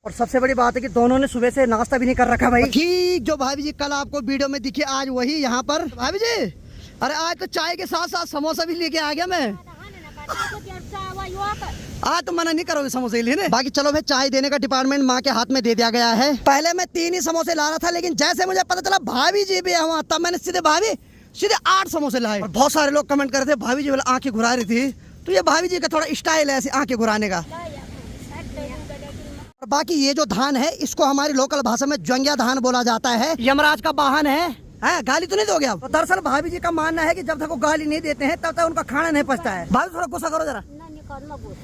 और सबसे बड़ी बात है कि दोनों ने सुबह से नाश्ता भी नहीं कर रखा भाई। ठीक जो भाभी जी कल आपको वीडियो में दिखे आज वही यहाँ पर। भाभी जी अरे आज तो चाय के साथ साथ समोसा भी लेके आ गया मैं। आज तो मना नहीं करोगे समोसे के लिए ना। बाकी चलो भाई चाय देने का डिपार्टमेंट माँ के हाथ में दे दिया गया है। पहले मैं 3 ही समोसे ला रहा था, लेकिन जैसे मुझे पता चला भाभी जी भी है वहाँ, तब मैंने सीधे 8 समोसे लाए। और बहुत सारे लोग कमेंट कर रहे थे भाभी जी वाला आंखें घुरा रही थी, तो ये भाभी जी का थोड़ा स्टाइल है ऐसे आंखें घुराने का। और बाकी ये जो धान है इसको हमारी लोकल भाषा में ज्वंगिया धान बोला जाता है। यमराज का वाहन है। गाली तो नहीं दोगे आप? तो दरअसल भाभी जी का मानना है कि जब तक वो गाली नहीं देते हैं तब तक उनका खाना नहीं पचता है। भाभी थोड़ा गुस्सा करो जरा,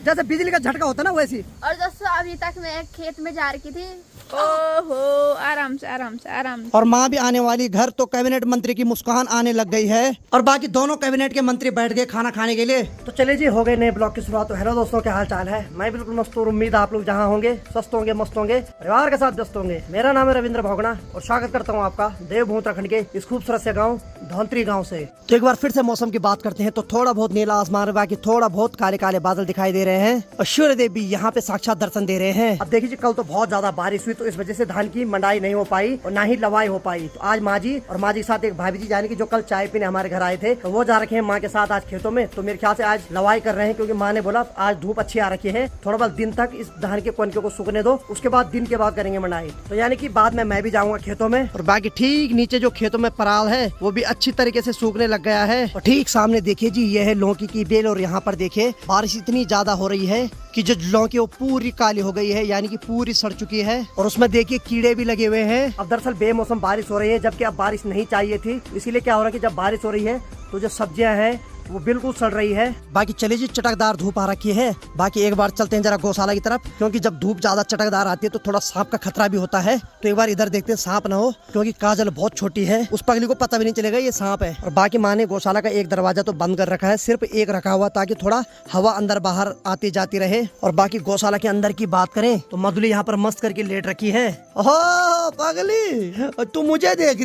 जैसे बिजली का झटका होता है ना वैसी। और दोस्तों अभी तक मैं खेत में जा रही थी। ओहो आराम से आराम से आराम से। और माँ भी आने वाली घर, तो कैबिनेट मंत्री की मुस्कान आने लग गई है। और बाकी दोनों कैबिनेट के मंत्री बैठ गए खाना खाने के लिए। तो चले जी हो गए नए ब्लॉग की शुरुआत। तो हेलो दोस्तों, क्या हाल चाल है? मैं बिल्कुल मस्त हूँ। उम्मीद आप लोग जहाँ होंगे स्वस्थ होंगे, मस्त होंगे, परिवार के साथ व्यस्त होंगे। मेरा नाम है रविंद्र भोगना और स्वागत करता हूँ आपका देवभूमि उत्तराखंड के इस खूबसूरत से गाँव धौंतरी गाँव से। तो एक बार फिर से मौसम की बात करते हैं। तो थोड़ा बहुत नीला आसमान, बाकी थोड़ा बहुत काले काले बादल दिखाई दे रहे हैं और सूर्य देव भी यहाँ पे साक्षात दर्शन दे रहे हैं। अब देखिए कल तो बहुत ज्यादा बारिश हुई, तो इस वजह से धान की मंडाई नहीं हो पाई और ना ही लवाई हो पाई। तो आज माँ जी और माँ जी के साथ एक भाभी जी यानी कि जो कल चाय पीने हमारे घर आए थे, तो वो जा रखे हैं माँ के साथ आज खेतों में। तो मेरे ख्याल से आज लवाई कर रहे हैं, क्योंकि माँ ने बोला आज धूप अच्छी आ रखी है, थोड़ा बहुत दिन तक इस धान के कोनके को सूखने दो, उसके बाद दिन के बाद करेंगे मंडाई। तो यानी कि बाद में मैं भी जाऊंगा खेतों में। और बाकी ठीक नीचे जो खेतों में पराल है वो भी अच्छी तरीके से सूखने लग गया है। और ठीक सामने देखिए जी ये है लौकी की बेल। और यहाँ पर देखिए बारिश इतनी ज्यादा हो रही है कि जो लौकी वो पूरी काली हो गई है, यानी कि पूरी सड़ चुकी है। और उसमें देखिए कीड़े भी लगे हुए हैं। अब दरअसल बेमौसम बारिश हो रही है, जबकि अब बारिश नहीं चाहिए थी। इसीलिए क्या हो रहा है कि जब बारिश हो रही है तो जो सब्जियां हैं वो बिल्कुल सड़ रही है। बाकी चलिए जी चटकदार धूप आ रखी है। बाकी एक बार चलते हैं जरा गौशाला की तरफ, क्योंकि जब धूप ज्यादा चटकदार आती है तो थोड़ा सांप का खतरा भी होता है। तो एक बार इधर देखते हैं सांप ना हो, क्योंकि काजल बहुत छोटी है, उस पगली को पता भी नहीं चलेगा ये सांप है। और बाकी माँ ने गौशाला का एक दरवाजा तो बंद कर रखा है, सिर्फ एक रखा हुआ ताकि थोड़ा हवा अंदर बाहर आती जाती रहे। और बाकी गौशाला के अंदर की बात करें तो मधुली यहाँ पर मस्त करके लेट रखी है। ओह पगली तू मुझे देख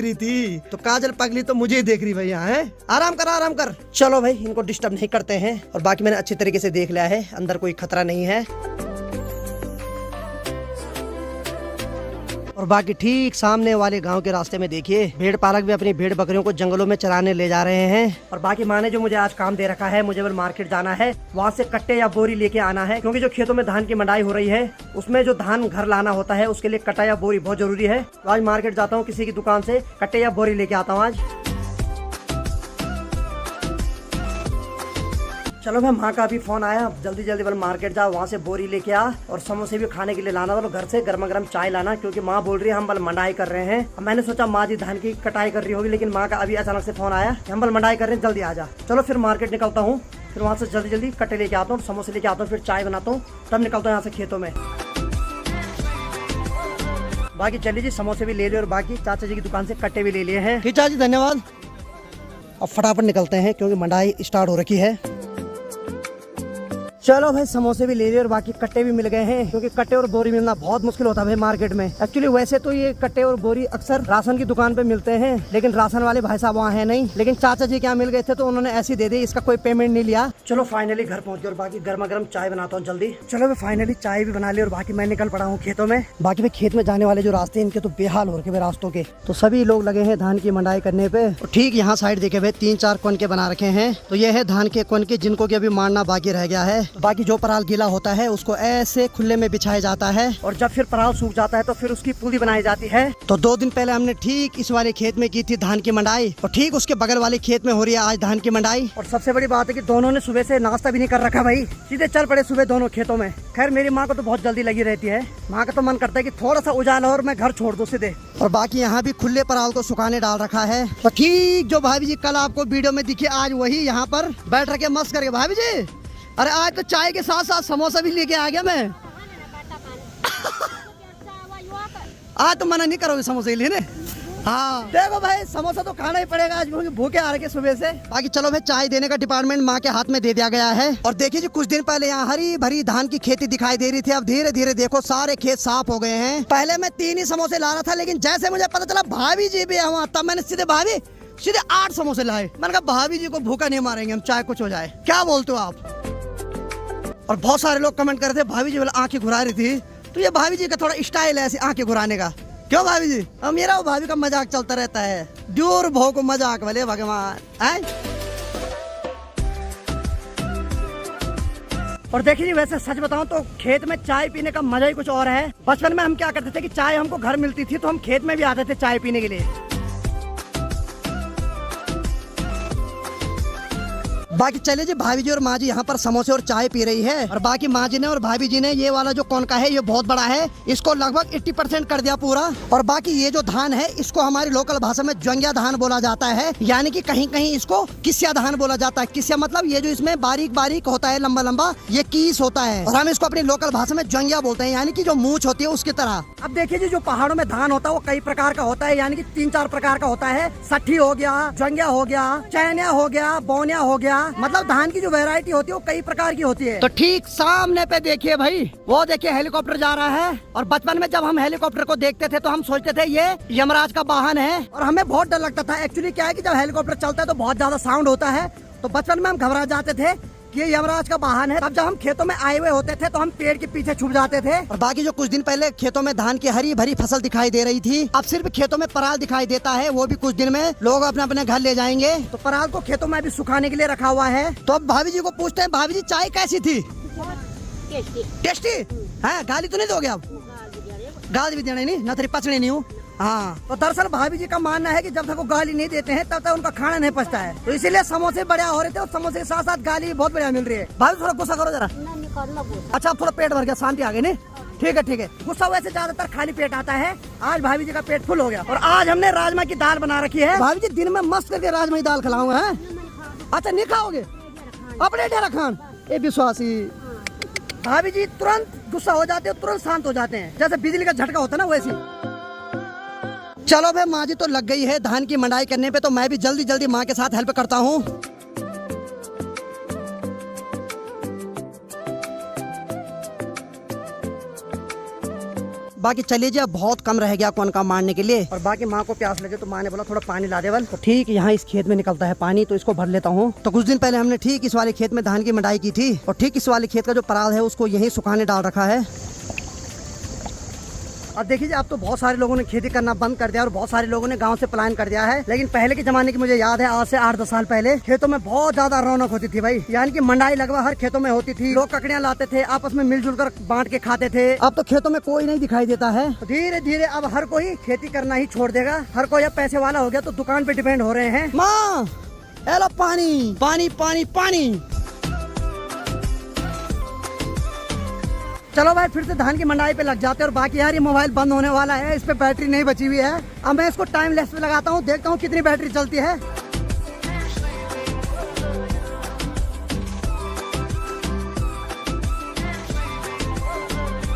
रही थी, तो काजल पगली तो मुझे देख रही भैया है। आराम कर। चलो भाई इनको डिस्टर्ब नहीं करते हैं। और बाकी मैंने अच्छी तरीके से देख लिया है, अंदर कोई खतरा नहीं है। और बाकी ठीक सामने वाले गांव के रास्ते में देखिए भेड़ पालक भी अपनी भेड़ बकरियों को जंगलों में चराने ले जा रहे हैं। और बाकी माँ ने जो मुझे आज काम दे रखा है, मुझे मार्केट जाना है, वहाँ से कट्टे या बोरी लेके आना है, क्योंकि जो खेतों में धान की मंडाई हो रही है उसमें जो धान घर लाना होता है उसके लिए कट्टा या बोरी बहुत जरूरी है। तो आज मार्केट जाता हूँ, किसी की दुकान से कट्टे या बोरी लेके आता हूँ आज। चलो भाई माँ का अभी फोन आया, जल्दी बल मार्केट जा, वहाँ से बोरी लेके आ और समोसे भी खाने के लिए लाना, तो घर से गर्मा गर्म चाय लाना, क्योंकि माँ बोल रही है हम बल मंडाई कर रहे हैं। अब मैंने सोचा माँ जी धान की कटाई कर रही होगी, लेकिन माँ का अभी अचानक से फोन आया हम बल मंडाई कर रहे हैं, जल्दी आ जा। चलो फिर मार्केट निकलता हूँ, फिर वहाँ से जल्दी कट्टे लेके आता हूँ, समोसे लेके आता हूँ, फिर चाय बनाता हूँ, तब निकलता हूँ यहाँ से खेतों में। बाकी चलिए जी समोसे भी ले लिए और बाकी चाचा जी की दुकान से कट्टे भी ले लिए हैं। ठीक चाचा जी धन्यवाद। अब फटाफट निकलते हैं क्योंकि मंडाई स्टार्ट हो रखी है। चलो भाई समोसे भी ले लिए और बाकी कट्टे भी मिल गए हैं, क्योंकि कट्टे और बोरी मिलना बहुत मुश्किल होता है भाई मार्केट में। एक्चुअली वैसे तो ये कट्टे और बोरी अक्सर राशन की दुकान पे मिलते हैं, लेकिन राशन वाले भाई साहब वहाँ है नहीं। लेकिन चाचा जी क्या मिल गए थे तो उन्होंने ऐसी दे दी, इसका कोई पेमेंट नहीं लिया। चलो फाइनली घर पहुँच गए और बाकी गर्मा गर्म चाय बनाता हूँ जल्दी। चलो भाई फाइनली चाय भी बना ली और बाकी मैं निकल पड़ा हूँ खेतों में। बाकी भाई खेत में जाने वाले जो रास्ते इनके तो बेहाल हो रखे रास्तों के, तो सभी लोग लगे हैं धान की मंडाई करने पे। और ठीक यहाँ साइड देखे भाई 3-4 कोनके बना रखे हैं, तो ये है धान के कोनके जिनको की अभी मारना बाकी रह गया है। बाकी जो पराल होता है उसको ऐसे खुले में बिछाया जाता है, और जब फिर पराल सूख जाता है तो फिर उसकी पुली बनाई जाती है। तो 2 दिन पहले हमने ठीक इस वाले खेत में की थी धान की मंडाई, और ठीक उसके बगल वाले खेत में हो रही है आज धान की मंडाई। और सबसे बड़ी बात है कि दोनों ने सुबह से नाश्ता भी नहीं कर रखा भाई, सीधे चल पड़े सुबह दोनों खेतों में। खैर मेरी माँ को तो बहुत जल्दी लगी रहती है, माँ का तो मन करता है कि थोड़ा सा उजाला और मैं घर छोड़ दूं सीधे। और बाकी यहाँ भी खुले पराल को सुखाने डाल रखा है। तो ठीक जो भाभी जी कल आपको वीडियो में दिखे आज वही यहाँ पर बैठ रखे मस्त करके। भाभी जी अरे आज तो चाय के साथ साथ समोसा भी लेके आ गया मैं। आज तो मना नहीं करोगे समोसे के लिए ना? हाँ देखो भाई समोसा तो खाना ही पड़ेगा आज, क्योंकि भूखे आ रखे सुबह से। बाकी चलो भाई चाय देने का डिपार्टमेंट माँ के हाथ में दे दिया गया है। और देखिए जी कुछ दिन पहले यहाँ हरी भरी धान की खेती दिखाई दे रही थी, अब धीरे धीरे देखो सारे खेत साफ हो गए हैं। पहले मैं 3 ही समोसे ला रहा था, लेकिन जैसे मुझे पता चला भाभी जी भी है वहाँ, तब मैंने सीधे 8 समोसे लाए। मैंने कहा भाभी जी को भूखा नहीं मारेंगे हम, चाहे कुछ हो जाए। क्या बोलते हो आप? और बहुत सारे लोग कमेंट कर रहे थे भाभी जी बोले आंखें घुरा रही थी, तो ये भाभी जी का थोड़ा स्टाइल है ऐसे आंखें घुराने का। क्यों भाभी जी? अब मेरा भाभी का मजाक चलता रहता है, दूर भो को मजाक वाले भगवान है। और देखिए जी, वैसे सच बताऊं तो खेत में चाय पीने का मजा ही कुछ और है। बचपन में हम क्या करते थे कि चाय हमको घर मिलती थी तो हम खेत में भी आते थे चाय पीने के लिए। बाकी चले जी, भाभी जी और माँ जी यहाँ पर समोसे और चाय पी रही है, और बाकी माँ जी ने और भाभी जी ने ये वाला जो कौन का है ये बहुत बड़ा है, इसको लगभग 80% कर दिया पूरा। और बाकी ये जो धान है इसको हमारी लोकल भाषा में ज्वंगिया धान बोला जाता है, यानी कि कहीं कहीं इसको किस्या धान बोला जाता है। किस्या मतलब ये जो इसमें बारीक बारीक होता है, लंबा लंबा, ये कीस होता है, और हम इसको अपनी लोकल भाषा में ज्वंगिया बोलते हैं, यानी कि जो मूछ होती है उसकी तरह। अब देखिए जी, जो पहाड़ों में धान होता है वो कई प्रकार का होता है, यानी कि 3-4 प्रकार का होता है। सठी हो गया, ज्वंगिया हो गया, चैनिया हो गया, बोनिया हो गया, मतलब धान की जो वैरायटी होती है वो कई प्रकार की होती है। तो ठीक सामने पे देखिए भाई, वो देखिए हेलीकॉप्टर जा रहा है। और बचपन में जब हम हेलीकॉप्टर को देखते थे तो हम सोचते थे ये यमराज का वाहन है, और हमें बहुत डर लगता था। एक्चुअली क्या है कि जब हेलीकॉप्टर चलता है तो बहुत ज्यादा साउंड होता है, तो बचपन में हम घबरा जाते थे कि ये यमराज का वाहन है। अब जब हम खेतों में आए हुए होते थे तो हम पेड़ के पीछे छुप जाते थे। और बाकी जो कुछ दिन पहले खेतों में धान की हरी भरी फसल दिखाई दे रही थी, अब सिर्फ खेतों में पराल दिखाई देता है, वो भी कुछ दिन में लोग अपने अपने घर ले जाएंगे। तो पराल को खेतों में अभी सुखाने के लिए रखा हुआ है। तो अब भाभी जी को पूछते हैं, भाभी जी चाय कैसी थी? टेस्टी है? गाली तो नहीं दोगे आप? गाली भी देना नहीं ना, तेरी पचड़ी नहीं हूँ। हाँ, तो दरअसल भाभी जी का मानना है कि जब तक वो गाली नहीं देते हैं तब तक उनका खाना नहीं पचता है, तो इसीलिए समोसे बढ़िया हो रहे थे, और समोसे के साथ साथ गाली भी बहुत बढ़िया मिल रही है। भाभी थोड़ा गुस्सा करो जरा। अच्छा, अब थोड़ा पेट भर गया, शांति आ गई नहीं? ठीक है ठीक है। गुस्सा वैसे ज्यादातर खाली पेट आता है, आज भाभी जी का पेट फुल हो गया। और आज हमने राजमा की दाल बना रखी है। भाभी जी दिन में मस्त करके राजमा की दाल खिलाऊंगा। अच्छा, नहीं खाओगे? अपने डेरा खान ये विश्वासी भाभी जी तुरंत गुस्सा हो जाते हैं, तुरंत शांत हो जाते हैं, जैसे बिजली का झटका होता है ना वैसे। चलो भाई, माँ जी तो लग गई है धान की मंडाई करने पे, तो मैं भी जल्दी जल्दी माँ के साथ हेल्प करता हूँ। बाकी चलिए जी, अब बहुत कम रह गया कौन का मारने के लिए। और बाकी माँ को प्यास लगे तो माँ ने बोला थोड़ा पानी ला देवल, तो ठीक यहाँ इस खेत में निकलता है पानी, तो इसको भर लेता हूँ। तो कुछ दिन पहले हमने ठीक इस वाले खेत में धान की मंडाई की थी, और ठीक इस वाले खेत का जो पराल है उसको यही सुखाने डाल रखा है। अब देखिए, अब तो बहुत सारे लोगों ने खेती करना बंद कर दिया और बहुत सारे लोगों ने गांव से पलायन कर दिया है। लेकिन पहले के जमाने की मुझे याद है, आज से 8-10 साल पहले खेतों में बहुत ज्यादा रौनक होती थी भाई, यानी कि मंडाई लगभग हर खेतों में होती थी। लोग ककड़ियां लाते थे, आपस में मिलजुल कर बांट के खाते थे। अब तो खेतों में कोई नहीं दिखाई देता है। तो धीरे धीरे अब हर कोई खेती करना ही छोड़ देगा, हर कोई अब पैसे वाला हो गया तो दुकान पे डिपेंड हो रहे हैं। माँ हेलो, पानी पानी पानी पानी। चलो भाई, फिर से धान की मंडाई पे लग जाते हैं। और बाकी यार ये मोबाइल बंद होने वाला है, इस पे बैटरी नहीं बची हुई है। अब मैं इसको टाइम लेस पे लगाता हूँ, देखता हूँ कितनी बैटरी चलती है।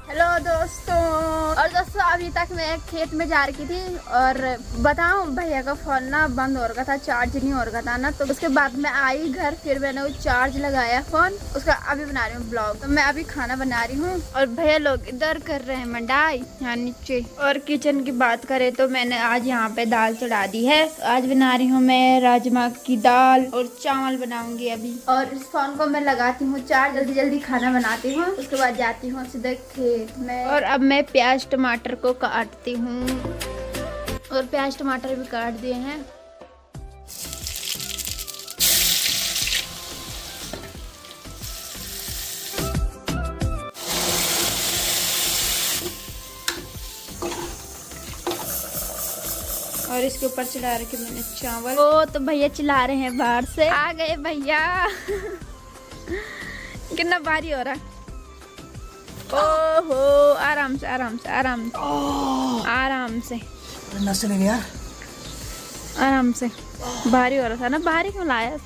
हेलो दोस्तों, और दोस्तों अभी तक मैं खेत में जा रही थी, और बताऊं भैया का फोन ना बंद हो रखा था, चार्ज नहीं हो रखा था ना, तो उसके बाद मैं आई घर, फिर मैंने वो चार्ज लगाया फोन, उसका अभी बना रही हूँ ब्लॉग। तो मैं अभी खाना बना रही हूँ, और भैया लोग इधर कर रहे हैं मंडाई यहाँ नीचे। और किचन की बात करें तो मैंने आज यहाँ पे दाल चढ़ा दी है। आज बना रही हूँ मैं राजमा की दाल, और चावल बनाऊंगी अभी। और इस फोन को मैं लगाती हूँ चार्ज, जल्दी जल्दी खाना बनाती हूँ, उसके बाद जाती हूँ सीधे खेत में। और अब मैं प्याज टमाटर को काटती हूँ, और प्याज टमाटर भी काट दिए हैं। और इसके ऊपर चढ़ा रखे मैंने चावल। ओ तो भैया चिल्ला रहे हैं बाहर से, आ गए भैया। कितना भारी हो रहा है। ओहो, आराम से आराम से आराम से आराम से, आराम से। भारी हो रहा था ना, भारी क्यों लाया,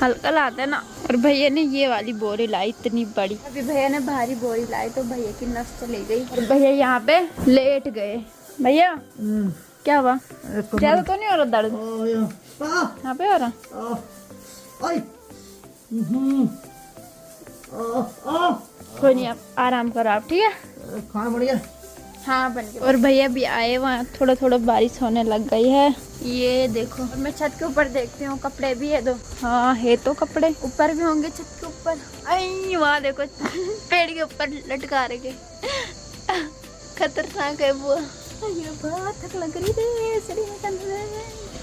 हल्का लाते ना। और भैया ने ये वाली बोरी लाई इतनी बड़ी, अभी भैया ने भारी बोरी लाई तो भैया की नस चली गई, और भैया यहाँ पे लेट गए। भैया क्या हुआ, ज्यादा तो नहीं हो रहा दर्द? यहाँ पे हो रहा, कोई नहीं, आप आराम करो आप, ठीक है? खाना बढ़िया। हाँ बन गया। और भैया भी आए, वहाँ थोड़ा थोड़ा बारिश होने लग गई है। ये देखो, और मैं छत के ऊपर देखती हूँ, कपड़े भी है दो। हाँ है तो कपड़े ऊपर भी होंगे छत के ऊपर। आई वहाँ देखो पेड़ के ऊपर लटका रखे। खतरनाक है वो। ये बहुत थक लग रही है।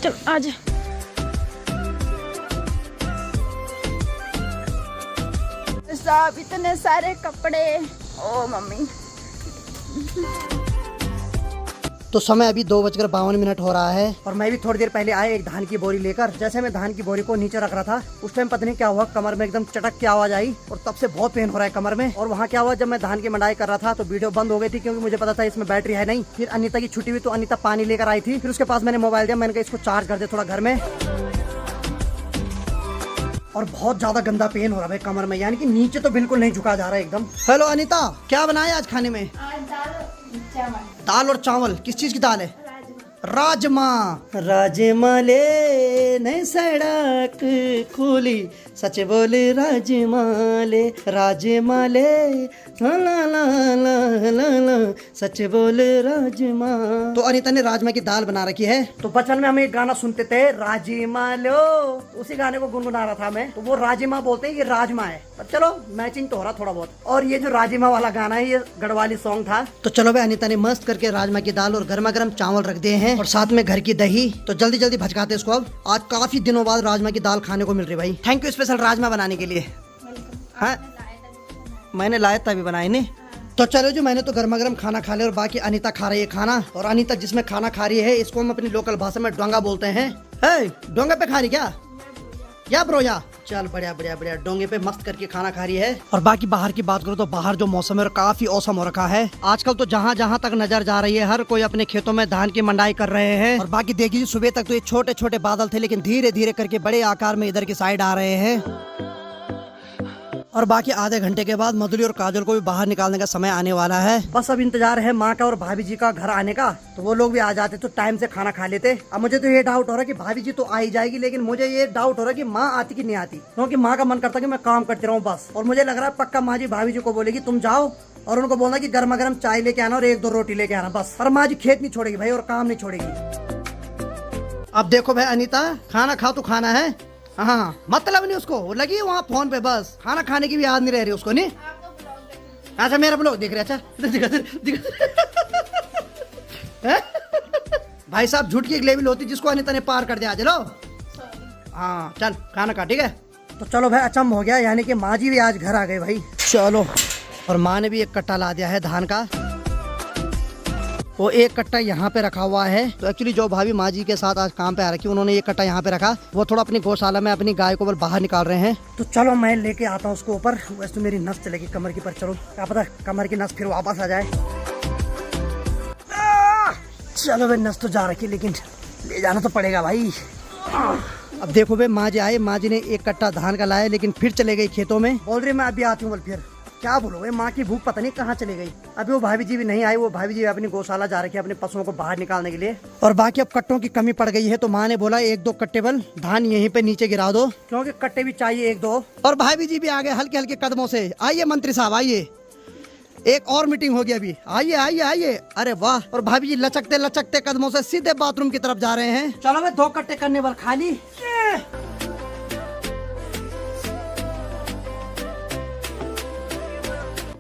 चल आजा। साहब इतने सारे कपड़े। ओ मम्मी। तो समय अभी 2:52 हो रहा है और मैं भी थोड़ी देर पहले आया एक धान की बोरी लेकर। जैसे मैं धान की बोरी को नीचे रख रहा था उस टाइम पता नहीं क्या हुआ, कमर में एकदम चटक की आवाज आई और तब से बहुत पेन हो रहा है कमर में। और वहाँ क्या हुआ, जब मैं धान की मंडाई कर रहा था तो वीडियो बंद हो गई थी क्योंकि मुझे पता था इसमें बैटरी है नहीं। फिर अनीता की छुट्टी हुई तो अनीता पानी लेकर आई थी। फिर उसके पास मैंने मोबाइल दिया, मैंने कहा इसको चार्ज कर दे थोड़ा घर में। और बहुत ज्यादा गंदा पेन हो रहा है कमर में, यानी कि नीचे तो बिल्कुल नहीं झुका जा रहा है एकदम। हेलो अनीता, क्या बनाया आज खाने में? दाल और चावल। किस चीज की दाल है? राजमा। राजमा ले नई सड़क खुली, सच बोले राजमा ले, राजमा ले ला ला ला ला ला, सच बोले राजमा। तो अनीता ने राजमा की दाल बना रखी है। तो बचपन में हम एक गाना सुनते थे, राजमा लो, उसी गाने को गुनगुना रहा था मैं। तो वो राजमा बोलते हैं, ये राजमा है। पर चलो मैचिंग तो हो रहा थोड़ा बहुत। और ये जो राजमा वाला गाना है ये गढ़वाली सॉन्ग था। तो चलो भाई, अनीता ने मस्त करके राजमा की दाल और गर्मा गर्म चावल रख दिए हैं और साथ में घर की दही। तो जल्दी जल्दी भजकाते इसको। अब आज काफी दिनों बाद राजमा की दाल खाने को मिल रही भाई। थैंक यू स्पेशल राजमा बनाने के लिए। हाँ मैंने लाया तभी बनाए नहीं। तो चलो जो, मैंने तो गर्मा गर्म खाना खा लिया और बाकी अनीता खा रही है खाना। और अनीता जिसमें खाना खा रही है इसको हम अपनी लोकल भाषा में डोंगा बोलते हैं। डोंगे पे खा रही क्या? या ब्रोया। चल बढ़िया बढ़िया बढ़िया, डोंगे पे मस्त करके खाना खा रही है। और बाकी बाहर की बात करो तो बाहर जो मौसम है काफी औसम हो रखा है आजकल। तो जहाँ जहाँ तक नजर जा रही है हर कोई अपने खेतों में धान की मंडाई कर रहे हैं। और बाकी देखिए सुबह तक तो ये छोटे छोटे बादल थे, लेकिन धीरे धीरे करके बड़े आकार में इधर की साइड आ रहे हैं। और बाकी आधे घंटे के बाद मधुली और काजल को भी बाहर निकालने का समय आने वाला है। बस अब इंतजार है माँ का और भाभी जी का घर आने का। तो वो लोग भी आ जाते तो टाइम से खाना खा लेते। अब मुझे तो ये डाउट हो रहा है कि भाभी जी तो आ ही जाएगी, लेकिन मुझे ये डाउट हो रहा है कि माँ आती कि नहीं आती। क्योंकि माँ का मन करता है कि मैं काम करती रहूँ बस। और मुझे लग रहा है पक्का माँ जी भाभी जी को बोलेगी तुम जाओ और उनको बोलना कि गर्मा गर्म चाय लेके आना और 1-2 रोटी लेके आना बस। और माँ जी खेत नहीं छोड़ेगी भाई और काम नहीं छोड़ेगी। अब देखो भाई अनीता, खाना खा तो खाना है, हाँ मतलब नहीं उसको, वो लगी वहाँ फोन पे बस। खाना खाने की भी याद नहीं रह रही उसको। नहीं अच्छा मेरा ब्लॉग देख रहे? अच्छा भाई साहब झूठ की एक लेवल होती जिसको अनीता ने पार कर दिया। चलो हाँ चल खाना खा, ठीक है। तो चलो भाई अचंभ हो गया, यानी कि माँ जी भी आज घर आ गए भाई। चलो, और माँ ने भी एक कट्टा ला दिया है धान का। वो एक कट्टा यहाँ पे रखा हुआ है। तो एक्चुअली जो भाभी माँ जी के साथ आज काम पे आ रखी उन्होंने ये कट्टा यहाँ पे रखा। वो थोड़ा अपनी गौशाला में अपनी गाय को बाहर निकाल रहे हैं। तो चलो मैं लेके आता हूँ उसको ऊपर। वैसे तो मेरी नस चलेगी कमर की, पर चलो क्या पता कमर की नस फिर वापस आ जाए। चलो भाई नस तो जा रखी लेकिन ले जाना तो पड़ेगा भाई। अब देखो भाई माँ जी आए, माँ जी ने एक कट्टा धान का लाया लेकिन फिर चले गई खेतों में। बोल रही मैं अभी आती हूँ। फिर क्या बोलोगे, माँ की भूख पता नहीं कहाँ चली गई। अभी वो भाभी जी भी नहीं आई, वो भाभी जी अपनी गौशाला जा रखी है अपने पशुओं को बाहर निकालने के लिए। और बाकी अब कट्टों की कमी पड़ गई है तो माँ ने बोला 1-2 कट्टे बल धान यहीं पे नीचे गिरा दो, क्योंकि कट्टे भी चाहिए 1-2। और भाभी जी भी आ गए हल्के हल्के कदमों से। आइए मंत्री साहब आइए, एक और मीटिंग होगी अभी, आइए आइए आइए। अरे वाह, और भाभी जी लचकते लचकते कदमों से सीधे बाथरूम की तरफ जा रहे हैं। चलो मैं 2 कट्टे करने वाल खाली।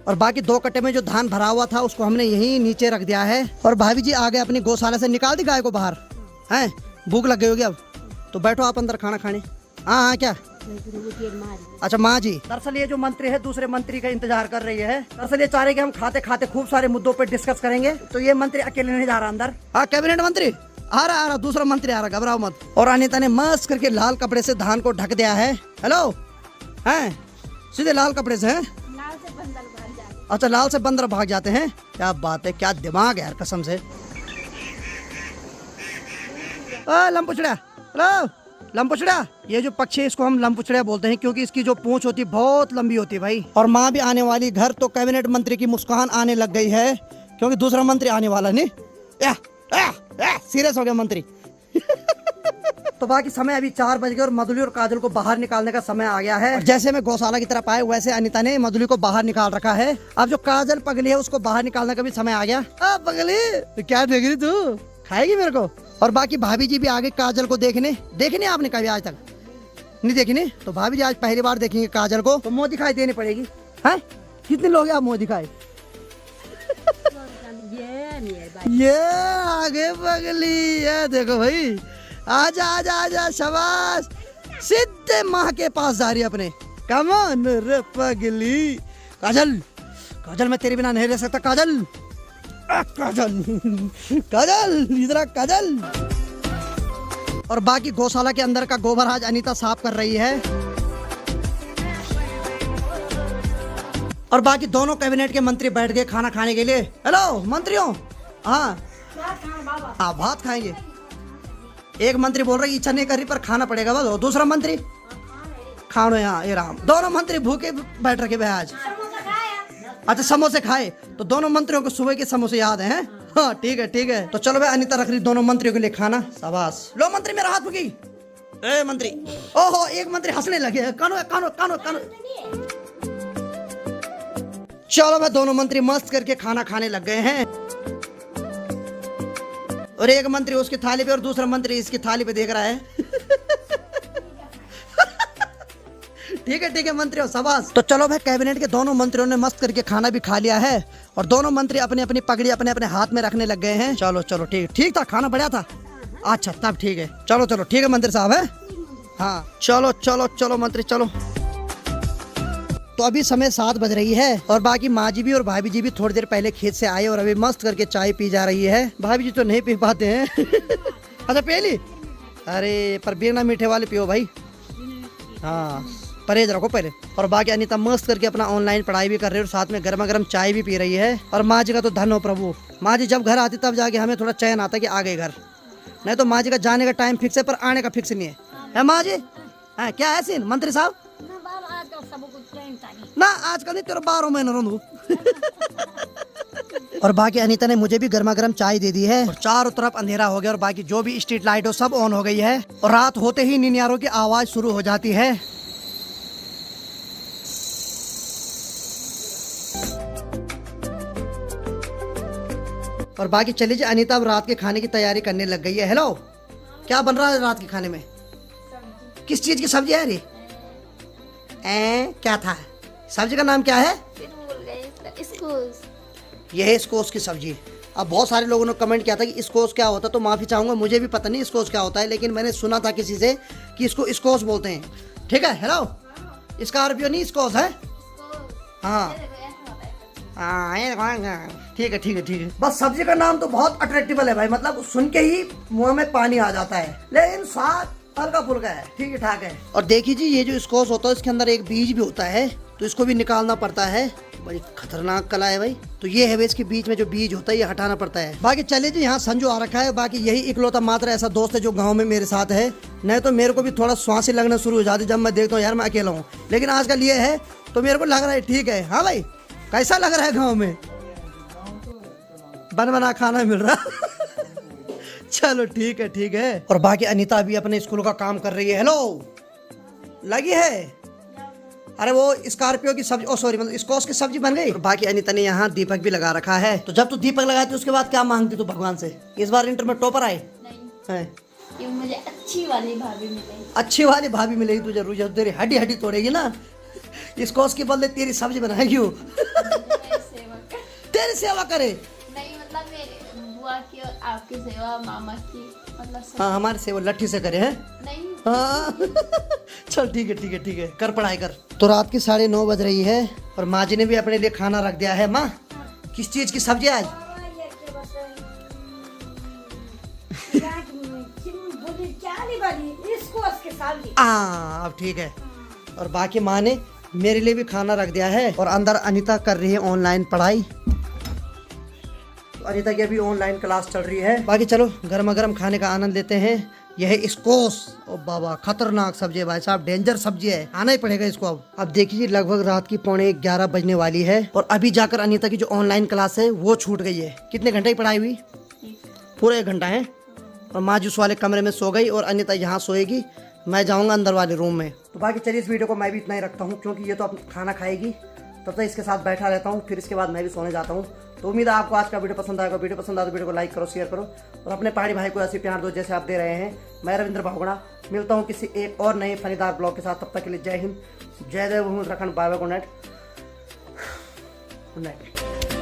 और बाकी 2 कट्टे में जो धान भरा हुआ था उसको हमने यहीं नीचे रख दिया है। और भाभी जी आ गए अपनी गौशाला से, निकाल दी गाय को बाहर। हैं भूख लग गई होगी अब, तो बैठो आप अंदर खाना खाने। हाँ हाँ क्या? अच्छा माँ जी, दरअसल ये जो मंत्री है दूसरे मंत्री का इंतजार कर रही है। दरअसल ये चाह रहे कि हम खाते खाते खूब सारे मुद्दों पे डिस्कस करेंगे। तो ये मंत्री अकेले नहीं जा रहा अंदर। हाँ कैबिनेट मंत्री आ रहा, दूसरा मंत्री आ रहा, घबराओ मत। और अनीता ने मस्त करके लाल कपड़े से धान को ढक दिया है। हेलो हैं, सीधे लाल कपड़े से हैं? अच्छा लाल से बंदर भाग जाते हैं, क्या बात है, क्या दिमाग है यार कसम से। लंपुचड़ा, हेलो लंपुचड़ा, ये जो पक्षी है इसको हम लंपुचड़ा बोलते हैं क्योंकि इसकी जो पूंछ होती है बहुत लंबी होती है भाई। और माँ भी आने वाली घर, तो कैबिनेट मंत्री की मुस्कान आने लग गई है क्योंकि दूसरा मंत्री आने वाला नहीं। सीरियस हो गया मंत्री। तो बाकी समय अभी 4 बज गए और मधुली और काजल को बाहर निकालने का समय आ गया है। और जैसे मैं गौशाला की तरफ आए वैसे अनीता ने मधुली को बाहर निकाल रखा है। अब जो काजल पगली है उसको बाहर निकालने का भी समय आ गया। पगली तो क्या देख रही तू, खाएगी मेरे को? और बाकी भाभी जी भी आगे काजल को देखने आपने कभी आज तक नहीं देखी नहीं, तो भाभी जी आज पहली बार देखेंगे काजल को, तो मुँह दिखाई देनी पड़ेगी। है कितने लोग हैं आप मुँह दिखाए? ये आगे पगली, ये देखो भाई, आजा आजा आजा, शाबाश, सीधे माँ के पास जा रही है अपने। कम ऑन रे पगली। काजल काजल मैं तेरे बिना नहीं रह सकता काजल। काजल काजल इधर आ काजल। और बाकी गौशाला के अंदर का गोबर आज अनीता साफ कर रही है। और बाकी दोनों कैबिनेट के मंत्री बैठ गए खाना खाने के लिए। हेलो मंत्रियों, हाँ भात खाएंगे। एक मंत्री बोल रही इच्छा नहीं कर रही पर खाना पड़ेगा बस। दूसरा मंत्री खानो यहाँ, ये राम, दोनों मंत्री भूखे बैठ रखे भाई आज। अच्छा समोसे खाए, तो दोनों मंत्रियों को सुबह के समोसे याद है? हाँ ठीक है। तो चलो भाई अनीता रख रही दोनों मंत्रियों के लिए खाना। शाबाश। लो मंत्री मेरा हाथ फूकी। ए मंत्री, ओहो एक मंत्री हंसने लगे। कानो कानो कानो कानो। चलो भाई दोनों मंत्री मस्त करके खाना खाने लग गए हैं। और एक मंत्री उसकी थाली पे और दूसरा मंत्री इसकी थाली पे देख रहा है। ठीक है मंत्रियों, शाबाश। तो चलो भाई कैबिनेट के दोनों मंत्रियों ने मस्त करके खाना भी खा लिया है और दोनों मंत्री अपनी अपनी पगड़ी अपने अपने हाथ में रखने लग गए हैं। चलो ठीक था, खाना बढ़िया था। अच्छा तब ठीक है, चलो ठीक है मंत्री साहब है। हाँ चलो मंत्री चलो। तो अभी समय 7 बज रही है और बाकी माँ जी भी और भाभी जी भी थोड़ी देर पहले खेत से आए और अभी मस्त करके चाय पी जा रही है। भाभी जी तो नहीं पी पाते हैं। अच्छा पी ली? अरे पर बिना मीठे वाले पियो भाई, हाँ परहेज रखो पहले। और बाकी अनीता मस्त करके अपना ऑनलाइन पढ़ाई भी कर रही है और साथ में गर्मा गर्म चाय भी पी रही है। और माँ जी का तो धन हो प्रभु, माँ जी जब घर आती तब जाके हमें थोड़ा चैन आता कि आ गए घर, नहीं तो माँ जी का जाने का टाइम फिक्स है पर आने का फिक्स नहीं है माँ जी? है क्या है सीन मंत्री साहब? ना आजकल नहीं, तेरा 12 महीना रहूं। और बाकी अनीता ने मुझे भी गर्मा गर्म चाय दे दी है और चारों तरफ अंधेरा हो गया और बाकी जो भी स्ट्रीट लाइट हो सब ऑन हो गई है और रात होते ही निनियारों की आवाज शुरू हो जाती है। और बाकी चलिए जी अनीता अब रात के खाने की तैयारी करने लग गई है। हेलो, क्या बन रहा है रात के खाने में? किस चीज की सब्जी है ये? क्या था सब्जी का नाम क्या है? यह है स्कोस की सब्जी। अब बहुत सारे लोगों ने कमेंट किया था कि स्कोस क्या होता है, तो माफी चाहूंगा, मुझे भी पता नहीं स्कोस क्या होता है, लेकिन मैंने सुना था किसी से कि इसको स्कोस बोलते हैं। ठीक है हेलो, स्कॉर्पियो नहीं स्कोस है। हाँ ठीक है। बस सब्जी का नाम तो बहुत अट्रैक्टिव है भाई, मतलब सुन के ही मुंह में पानी आ जाता है, लेकिन स्वाद हल्का फुल्का है, ठीक ठाक है। और देखिए जी ये जो स्कोस होता है इसके अंदर एक बीज भी होता है, तो इसको भी निकालना पड़ता है। बड़ी खतरनाक कला है भाई। तो ये है इसके बीच में जो बीज होता है ये हटाना पड़ता है। बाकी चलिए जी यहाँ संजू आ रखा है, बाकी यही इकलौता मात्र ऐसा दोस्त है जो गाँव में मेरे साथ है, नहीं तो मेरे को भी थोड़ा श्वास लगना शुरू हो जाती जब मैं देखता हूँ यार मैं अकेला हूँ, लेकिन आजकल ये है तो मेरे को लग रहा है ठीक है। हाँ भाई कैसा लग रहा है गाँव में? बना खाना मिल रहा। चलो ठीक है। और बाकी अनीता भी अपने स्कूल का काम कर रही है। हेलो लगी है? अरे वो स्कॉर्पियो की सब्जी, सॉरी मतलब स्कोस की सब्जी बन गई। और बाकी अनीता ने यहाँ दीपक भी लगा रखा है। तो जब तू दीपक लगाती उसके बाद क्या मांगती तू भगवान से? इस बार इंटर में टॉपर आए है कि मुझे अच्छी वाली भाभी मिलेगी। अच्छी वाली भाभी मिलेगी तुझे, रुझे तेरी हड्डी तोड़ेगी ना, स्कोस के बदले तेरी सब्जी बनाएगी वो। तेरी सेवा करे? नहीं मतलब मेरी बुआ की और आपकी सेवा, मामा की मतलब। हाँ हमारी सेवा लट्ठी से करे हैं? नहीं। हाँ चल ठीक है कर पढ़ाई कर। तो रात की 9:30 बज रही है और माँ जी ने भी अपने लिए खाना रख दिया है। माँ किस चीज की सब्जी आज? अब ठीक है। और बाकी माँ ने मेरे लिए भी खाना रख दिया है और अंदर अनीता कर रही है ऑनलाइन पढ़ाई। तो अनीता की अभी ऑनलाइन क्लास चल रही है। बाकी चलो गर्मा गर्म खाने का आनंद लेते हैं। यह है स्कोस। ओ बाबा खतरनाक सब्जी है भाई साहब, डेंजर सब्जी है, आना ही पड़ेगा इसको। अब देखिए लगभग रात की 11:15 बजने वाली है और अभी जाकर अनीता की जो ऑनलाइन क्लास है वो छूट गई है। कितने घंटे की पढ़ाई हुई? पूरा 1 घंटा है। और माँ जी उस वाले कमरे में सो गई और अनिता यहाँ सोएगी, मैं जाऊँगा अंदर वाले रूम में। तो बाकी चलिए इस वीडियो को मैं भी इतना ही रखता हूँ, क्योंकि ये तो अब खाना खाएगी, तब तक इसके साथ बैठा रहता हूँ, फिर इसके बाद मैं भी सोने जाता हूँ। तो उम्मीद है आपको आज का वीडियो पसंद आएगा। वीडियो पसंद आए तो वीडियो को लाइक करो, शेयर करो और अपने पहाड़ी भाई को ऐसे प्यार दो जैसे आप दे रहे हैं। मैं रविंद्र बहुगुणा मिलता हूँ किसी एक और नए फनीदार ब्लॉग के साथ। तब तक के लिए जय हिंद, जय देव Uttarakhand, bye bye, good night, good night.